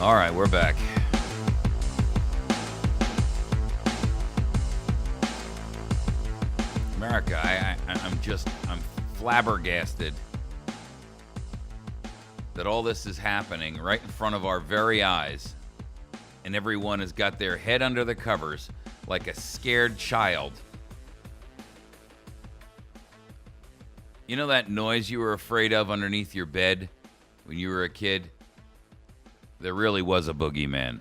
All right, we're back. America, I'm flabbergasted that all this is happening right in front of our very eyes, and everyone has got their head under the covers like a scared child. You know that noise you were afraid of underneath your bed when you were a kid? There really was a boogeyman.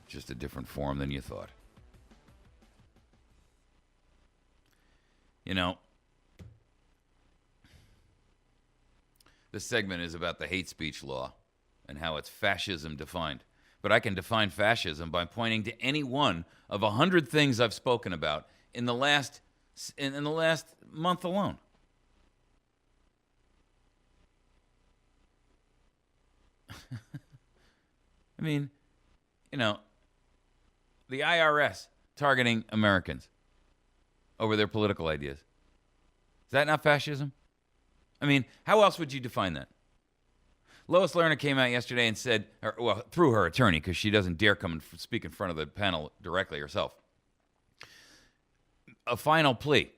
Just a different form than you thought. You know, this segment is about the hate speech law and how it's fascism defined. But I can define fascism by pointing to any one of 100 things I've spoken about in the last month alone. I mean, you know, the IRS targeting Americans over their political ideas. Is that not fascism? I mean, how else would you define that? Lois Lerner came out yesterday and said, through her attorney, because she doesn't dare come and speak in front of the panel directly herself, a final plea.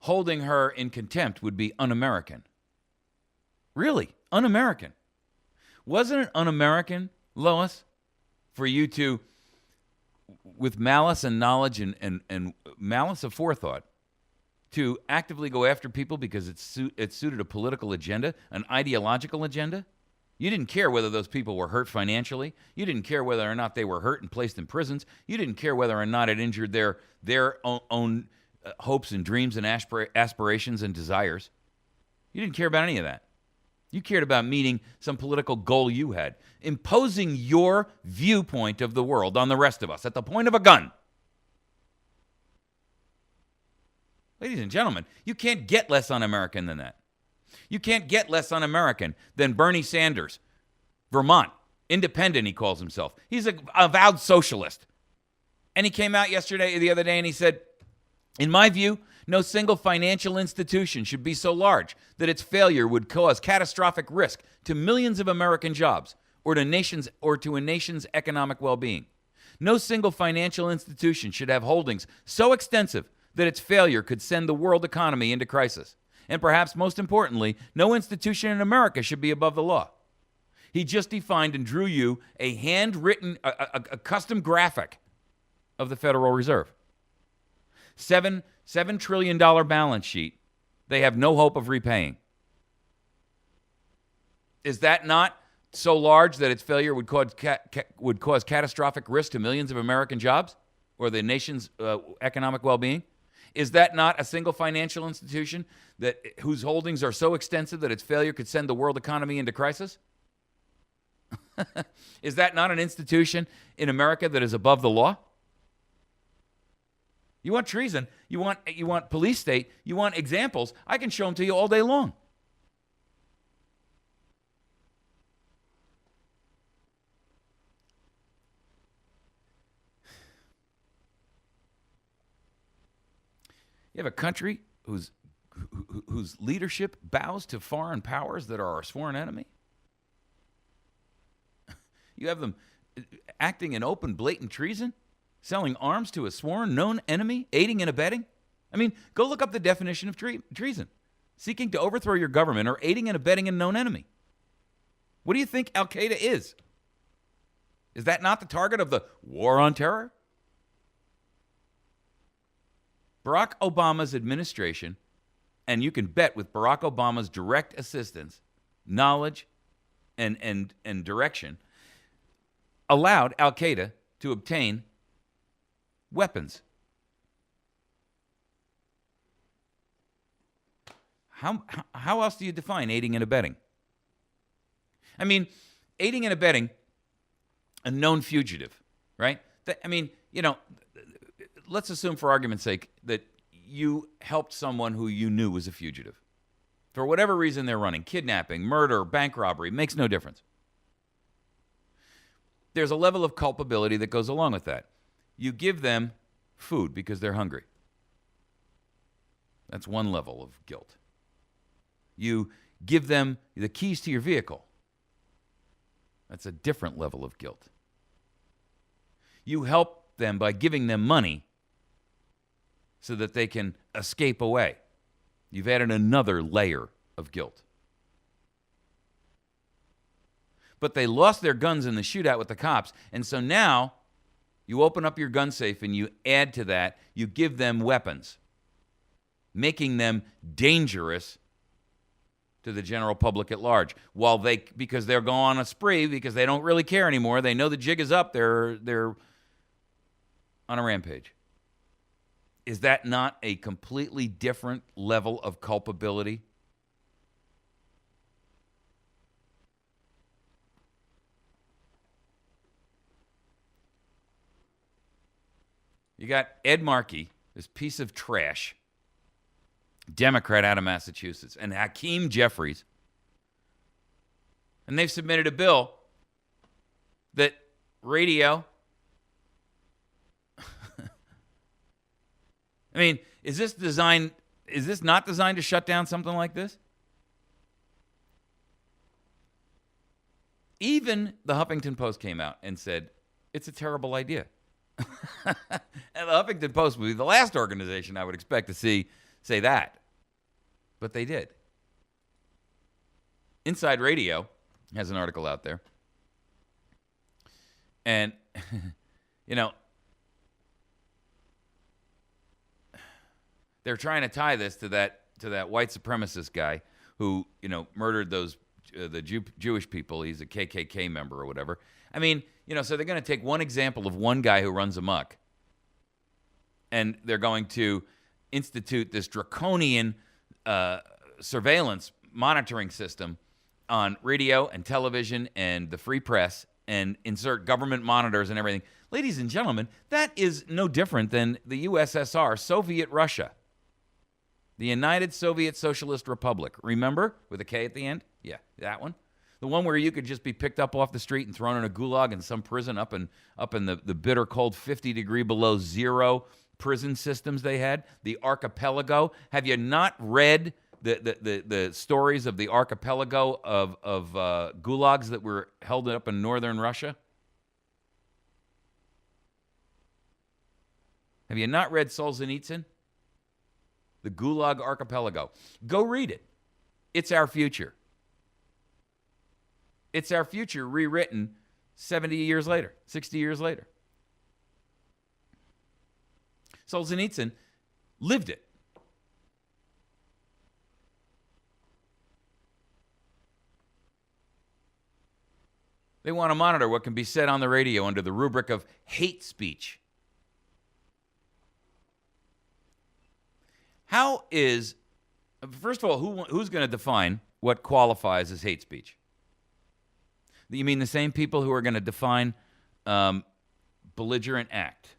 Holding her in contempt would be un-American. Really? Un-American? Wasn't it un-American, Lois, for you to, with malice and knowledge and malice of forethought, to actively go after people because it suited a political agenda, an ideological agenda? You didn't care whether those people were hurt financially. You didn't care whether or not they were hurt and placed in prisons. You didn't care whether or not it injured their own hopes and dreams and aspirations and desires. You didn't care about any of that. You cared about meeting some political goal you had, imposing your viewpoint of the world on the rest of us at the point of a gun. Ladies and gentlemen, you can't get less un-American than that. You can't get less un-American than Bernie Sanders, Vermont, independent he calls himself. He's an avowed socialist. And he came out the other day, and he said, in my view, no single financial institution should be so large that its failure would cause catastrophic risk to millions of American jobs or to a nation's economic well-being. No single financial institution should have holdings so extensive that its failure could send the world economy into crisis. And perhaps most importantly, no institution in America should be above the law. He just defined and drew you a handwritten, a custom graphic of the Federal Reserve. $7 trillion balance sheet they have no hope of repaying. Is that not so large that its failure would cause catastrophic risk to millions of American jobs or the nation's economic well-being? Is that not a single financial institution whose holdings are so extensive that its failure could send the world economy into crisis? Is that not an institution in America that is above the law? You want treason, you want police state, you want examples, I can show them to you all day long. You have a country whose leadership bows to foreign powers that are our sworn enemy. You have them acting in open, blatant treason, selling arms to a sworn, known enemy, aiding and abetting. I mean, go look up the definition of treason. Seeking to overthrow your government or aiding and abetting a known enemy. What do you think Al-Qaeda is? Is that not the target of the war on terror? Barack Obama's administration, and you can bet with Barack Obama's direct assistance, knowledge, and direction, allowed Al-Qaeda to obtain weapons. How else do you define aiding and abetting? I mean, aiding and abetting a known fugitive, right? Let's assume for argument's sake that you helped someone who you knew was a fugitive. For whatever reason they're running, kidnapping, murder, bank robbery, makes no difference. There's a level of culpability that goes along with that. You give them food because they're hungry. That's one level of guilt. You give them the keys to your vehicle. That's a different level of guilt. You help them by giving them money so that they can escape away. You've added another layer of guilt. But they lost their guns in the shootout with the cops, and so now you open up your gun safe and you add to that, you give them weapons, making them dangerous to the general public at large. Because they're going on a spree, because they don't really care anymore. They know the jig is up. They're on a rampage. Is that not a completely different level of culpability? You got Ed Markey, this piece of trash, Democrat out of Massachusetts, and Hakeem Jeffries. And they've submitted a bill that radio... I mean, is this not designed to shut down something like this? Even the Huffington Post came out and said, it's a terrible idea. And the Huffington Post would be the last organization I would expect to see say that. But they did. Inside Radio has an article out there. And, they're trying to tie this to that white supremacist guy who, murdered those the Jewish people. He's a KKK member or whatever. I mean, so they're going to take one example of one guy who runs amok, and they're going to institute this draconian surveillance monitoring system on radio and television and the free press, and insert government monitors and everything. Ladies and gentlemen, that is no different than the USSR, Soviet Russia. The United Soviet Socialist Republic. Remember? With a K at the end? Yeah, that one. The one where you could just be picked up off the street and thrown in a gulag in some prison up in the bitter cold 50 degree below zero prison systems they had. The archipelago. Have you not read the stories of the archipelago of gulags that were held up in northern Russia? Have you not read Solzhenitsyn? The Gulag Archipelago. Go read it. It's our future. It's our future rewritten 70 years later, 60 years later. Solzhenitsyn lived it. They want to monitor what can be said on the radio under the rubric of hate speech. First of all, who's going to define what qualifies as hate speech? You mean the same people who are going to define belligerent act?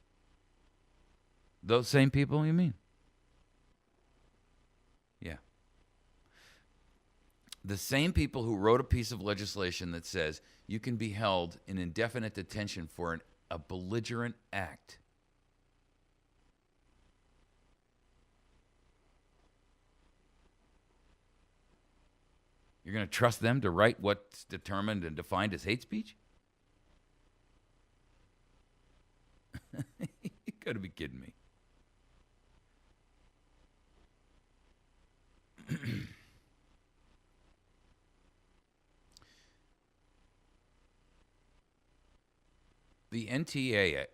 Those same people, you mean? Yeah. The same people who wrote a piece of legislation that says you can be held in indefinite detention for a belligerent act. You're going to trust them to write what's determined and defined as hate speech? You got to be kidding me. The NTIA,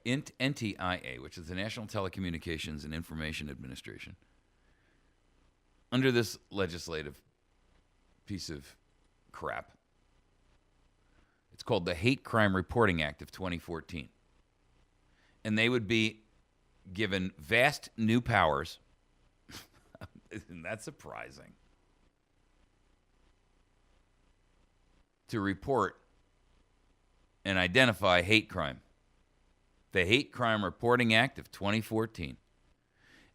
which is the National Telecommunications and Information Administration, under this legislative piece of crap, it's called the Hate Crime Reporting Act of 2014. And they would be given vast new powers. Isn't that surprising? To report and identify hate crime. The Hate Crime Reporting Act of 2014.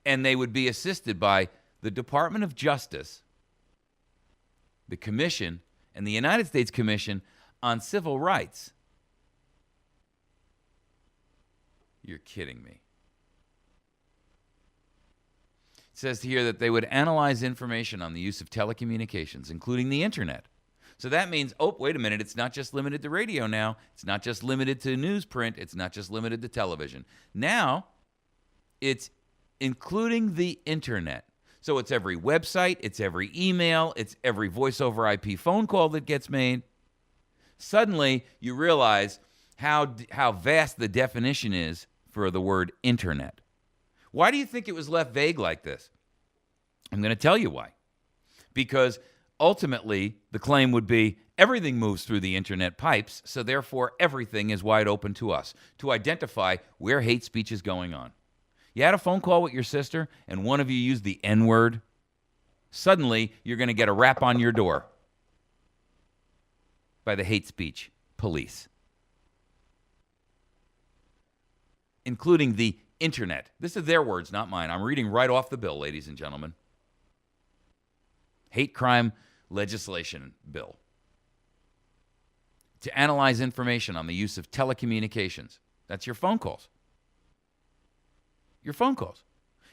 And they would be assisted by the Department of Justice, the Commission, and the United States Commission on Civil Rights. You're kidding me. says here that they would analyze information on the use of telecommunications, including the internet. So that means, oh, wait a minute, it's not just limited to radio now. It's not just limited to newsprint. It's not just limited to television. Now, it's including the internet. So it's every website, it's every email, it's every voice over IP phone call that gets made. Suddenly, you realize how vast the definition is for the word internet. Why do you think it was left vague like this? I'm going to tell you why. Because ultimately, the claim would be everything moves through the internet pipes, so therefore everything is wide open to us to identify where hate speech is going on. You had a phone call with your sister, and one of you used the N-word. Suddenly, you're going to get a rap on your door by the hate speech police, including the internet. This is their words, not mine. I'm reading right off the bill, ladies and gentlemen. Hate crime legislation bill. To analyze information on the use of telecommunications. That's your phone calls. Your phone calls.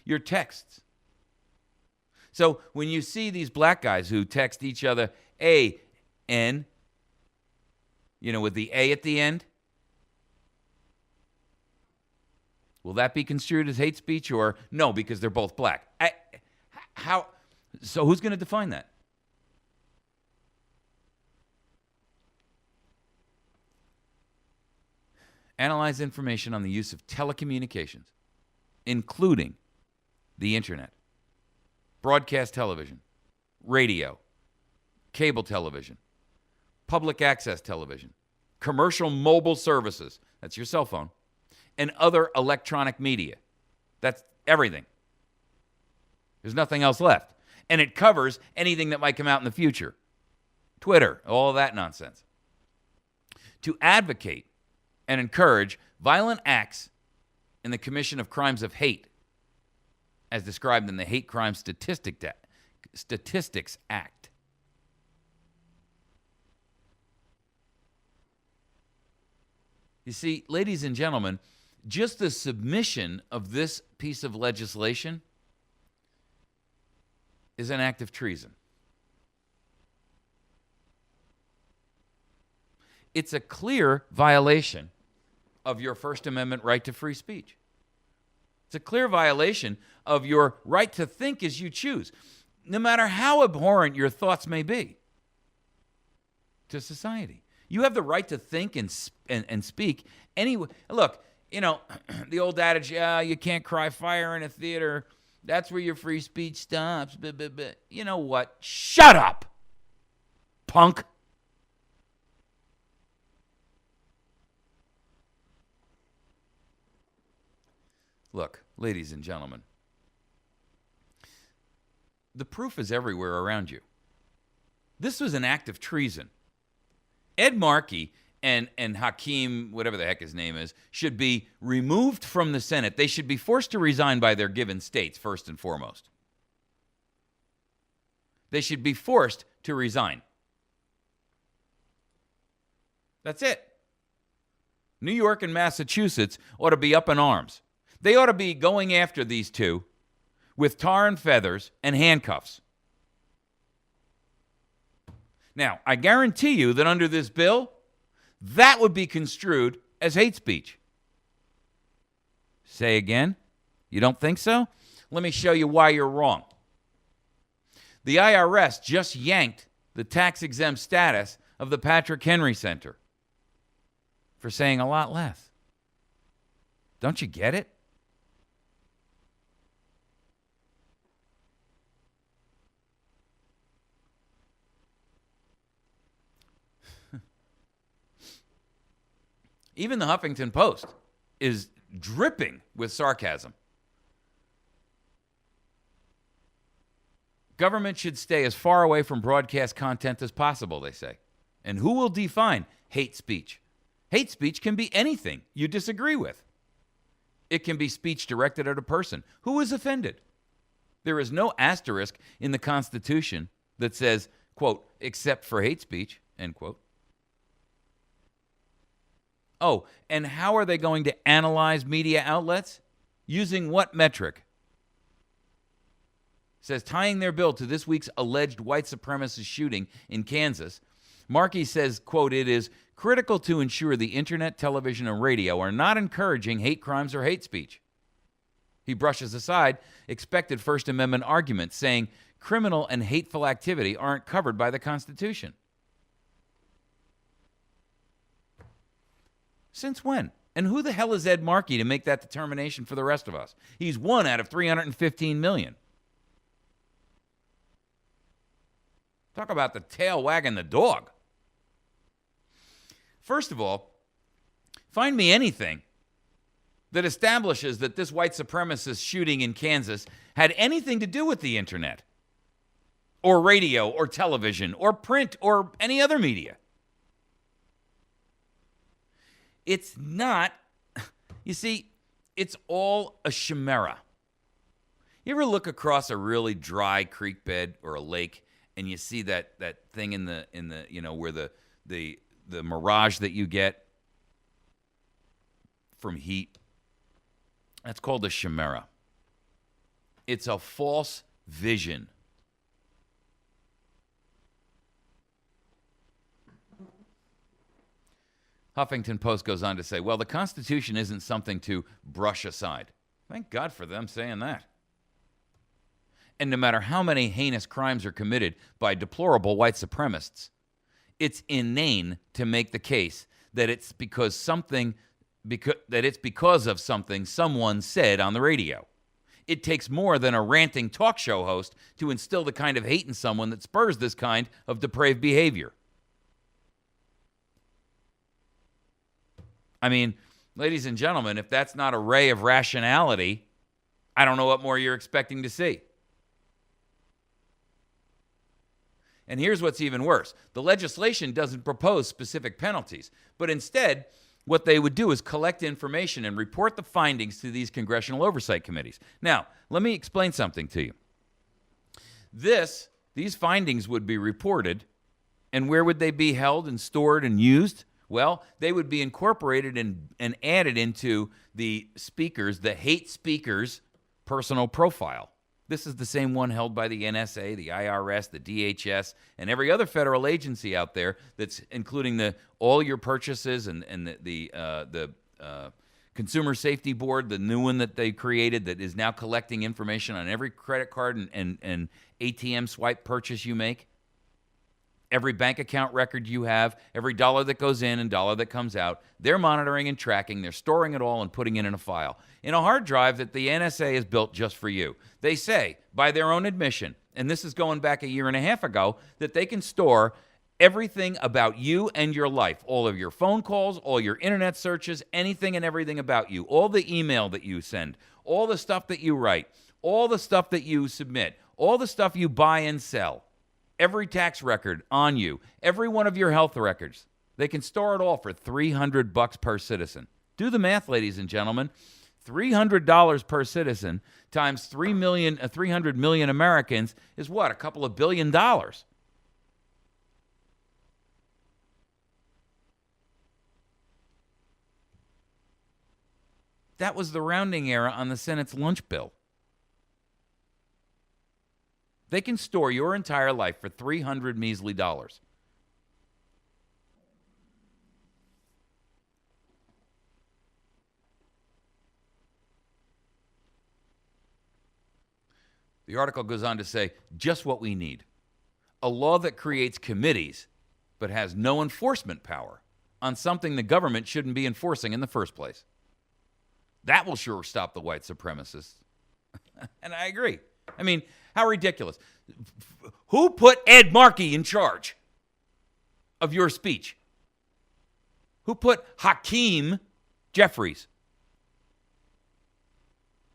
Your texts. So when you see these black guys who text each other A-N, with the A at the end, will that be construed as hate speech or no, because they're both black? So who's going to define that? Analyze information on the use of telecommunications, including the internet, broadcast television, radio, cable television, public access television, commercial mobile services, that's your cell phone, and other electronic media. That's everything. There's nothing else left. And it covers anything that might come out in the future. Twitter, all of that nonsense. To advocate and encourage violent acts in the commission of crimes of hate, as described in the Hate Crime Statistics Act. You see, ladies and gentlemen, just the submission of this piece of legislation is an act of treason. It's a clear violation of your First Amendment right to free speech. It's a clear violation of your right to think as you choose, no matter how abhorrent your thoughts may be to society. You have the right to think and speak anyway. Look, the old adage, you can't cry fire in a theater. That's where your free speech stops. But you know what? Shut up, punk. Look, ladies and gentlemen, the proof is everywhere around you. This was an act of treason. Ed Markey and Hakeem, whatever the heck his name is, should be removed from the Senate. They should be forced to resign by their given states, first and foremost. They should be forced to resign. That's it. New York and Massachusetts ought to be up in arms. They ought to be going after these two with tar and feathers and handcuffs. Now, I guarantee you that under this bill, that would be construed as hate speech. Say again? You don't think so? Let me show you why you're wrong. The IRS just yanked the tax-exempt status of the Patrick Henry Center for saying a lot less. Don't you get it? Even the Huffington Post is dripping with sarcasm. Government should stay as far away from broadcast content as possible, they say. And who will define hate speech? Hate speech can be anything you disagree with. It can be speech directed at a person who is offended. There is no asterisk in the Constitution that says, quote, except for hate speech, end quote. Oh, and how are they going to analyze media outlets? Using what metric? says, tying their bill to this week's alleged white supremacist shooting in Kansas, Markey says, quote, it is critical to ensure the internet, television, and radio are not encouraging hate crimes or hate speech. He brushes aside expected First Amendment arguments, saying criminal and hateful activity aren't covered by the Constitution. Since when? And who the hell is Ed Markey to make that determination for the rest of us? He's one out of 315 million. Talk about the tail wagging the dog. First of all, find me anything that establishes that this white supremacist shooting in Kansas had anything to do with the internet or radio or television or print or any other media. It's not, you see, it's all a chimera. You ever look across a really dry creek bed or a lake and you see that thing in the where the mirage that you get from heat? That's called a chimera. It's a false vision. Huffington Post goes on to say, well, the Constitution isn't something to brush aside. Thank God for them saying that. And no matter how many heinous crimes are committed by deplorable white supremacists, it's inane to make the case that it's because of something someone said on the radio. It takes more than a ranting talk show host to instill the kind of hate in someone that spurs this kind of depraved behavior. I mean, ladies and gentlemen, if that's not a ray of rationality, I don't know what more you're expecting to see. And here's what's even worse. The legislation doesn't propose specific penalties, but instead, what they would do is collect information and report the findings to these congressional oversight committees. Now, let me explain something to you. These findings would be reported, and where would they be held and stored and used? Well, they would be incorporated and added into the hate speaker's personal profile. This is the same one held by the NSA, the IRS, the DHS, and every other federal agency out there that's including all your purchases and the Consumer Safety Board, the new one that they created that is now collecting information on every credit card and ATM swipe purchase you make. Every bank account record you have, every dollar that goes in and dollar that comes out, they're monitoring and tracking. They're storing it all and putting it in a file, in a hard drive that the NSA has built just for you. They say, by their own admission, and this is going back a year and a half ago, that they can store everything about you and your life, all of your phone calls, all your internet searches, anything and everything about you, all the email that you send, all the stuff that you write, all the stuff that you submit, all the stuff you buy and sell. Every tax record on you, every one of your health records. They can store it all for $300 per citizen. Do the math, ladies and gentlemen. $300 per citizen times 300 million Americans is what? A couple of $1 billion. That was the rounding error on the Senate's lunch bill. They can store your entire life for $300 measly. The article goes on to say, just what we need. A law that creates committees but has no enforcement power on something the government shouldn't be enforcing in the first place. That will sure stop the white supremacists. And I agree. I mean, how ridiculous. Who put Ed Markey in charge of your speech? Who put Hakeem Jeffries?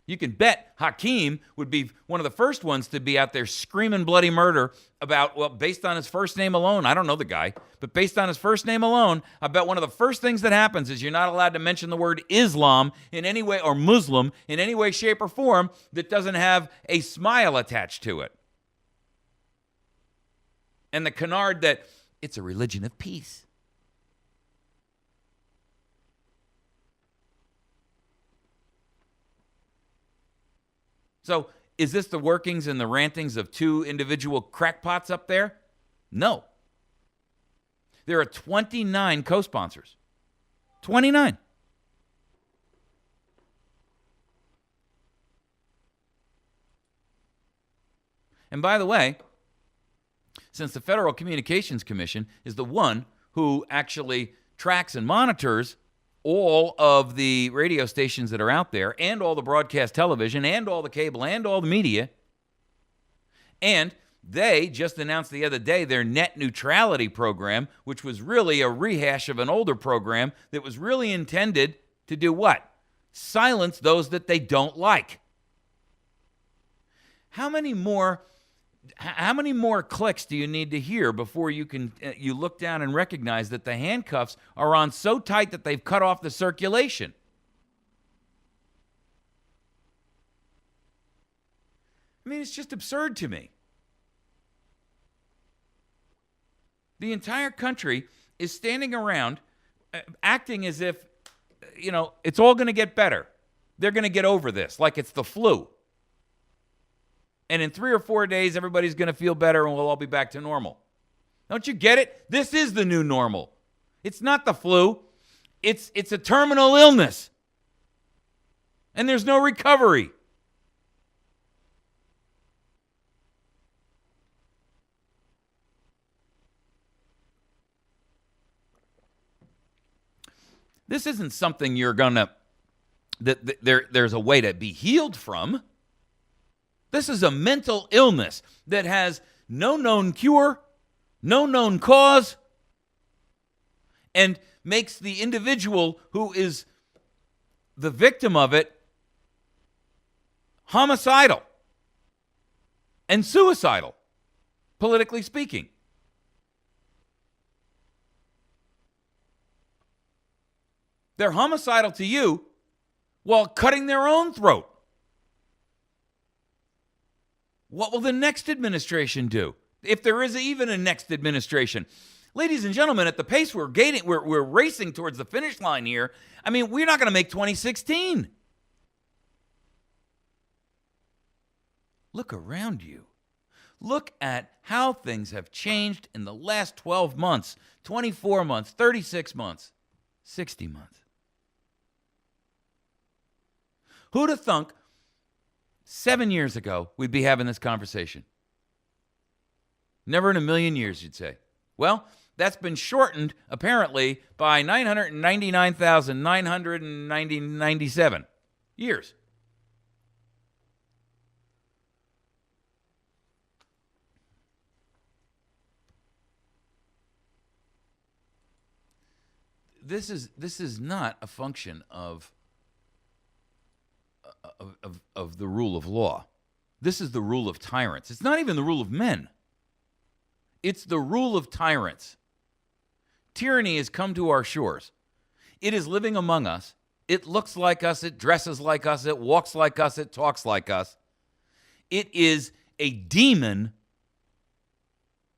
You can bet Hakeem would be one of the first ones to be out there screaming bloody murder about, well, based on his first name alone, I don't know the guy, but based on his first name alone, I bet one of the first things that happens is you're not allowed to mention the word Islam in any way, or Muslim in any way, shape, or form that doesn't have a smile attached to it. And the canard that it's a religion of peace. So Is this the workings and the rantings of two individual crackpots up there? No. There are 29 co-sponsors. 29. And by the way, since the Federal Communications Commission is the one who actually tracks and monitors all of the radio stations that are out there, and all the broadcast television, and all the cable, and all the media, and they just announced the other day their net neutrality program, which was really a rehash of an older program that was really intended to do what? Silence those that they don't like. How many more clicks do you need to hear before you look down and recognize that the handcuffs are on so tight that they've cut off the circulation? I mean, it's just absurd to me. The entire country is standing around acting as if, it's all going to get better. They're going to get over this like it's the flu. And in 3 or 4 days, everybody's going to feel better and we'll all be back to normal. Don't you get it? This is the new normal. It's not the flu. It's a terminal illness. And there's no recovery. This isn't something you're there's a way to be healed from. This is a mental illness that has no known cure, no known cause, and makes the individual who is the victim of it homicidal and suicidal, politically speaking. They're homicidal to you while cutting their own throat. What will the next administration do? If there is even a next administration. Ladies and gentlemen, at the pace we're racing towards the finish line here, I mean, we're not going to make 2016. Look around you. Look at how things have changed in the last 12 months, 24 months, 36 months, 60 months. Who'd have thunk 7 years ago we'd be having this conversation? Never in a million years, you'd say. Well, that's been shortened, apparently, by 999,997 years. This is not a function of the rule of law. This is the rule of tyrants. It's not even the rule of men. It's the rule of tyrants. Tyranny has come to our shores. It is living among us. It looks like us. It dresses like us. It walks like us. It talks like us. It is a demon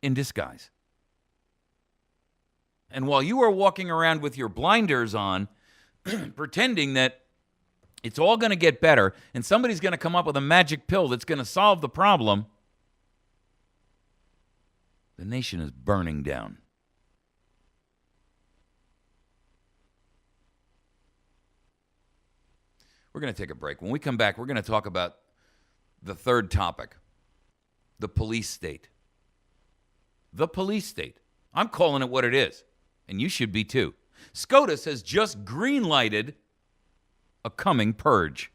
in disguise. And while you are walking around with your blinders on, pretending that it's all going to get better and somebody's going to come up with a magic pill that's going to solve the problem, the nation is burning down. We're going to take a break. When we come back, we're going to talk about the third topic, the police state. The police state. I'm calling it what it is, and you should be too. SCOTUS has just green-lighted a coming purge.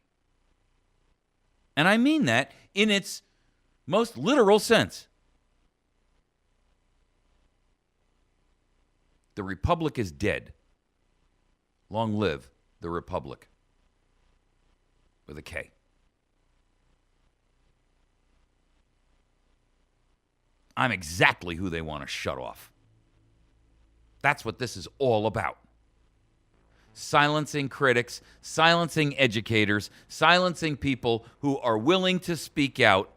And I mean that in its most literal sense. The Republic is dead. Long live the Republic. With a K. I'm exactly who they want to shut off. That's what this is all about. Silencing critics, silencing educators, silencing people who are willing to speak out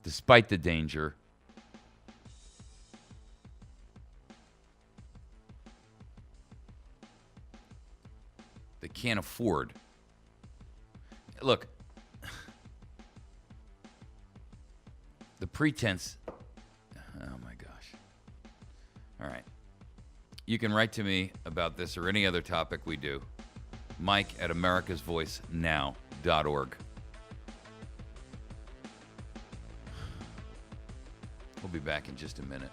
despite the danger. They can't afford. Look, pretense. Oh, my gosh. All right. You can write to me about this or any other topic we do. Mike at americasvoicenow.org. We'll be back in just a minute.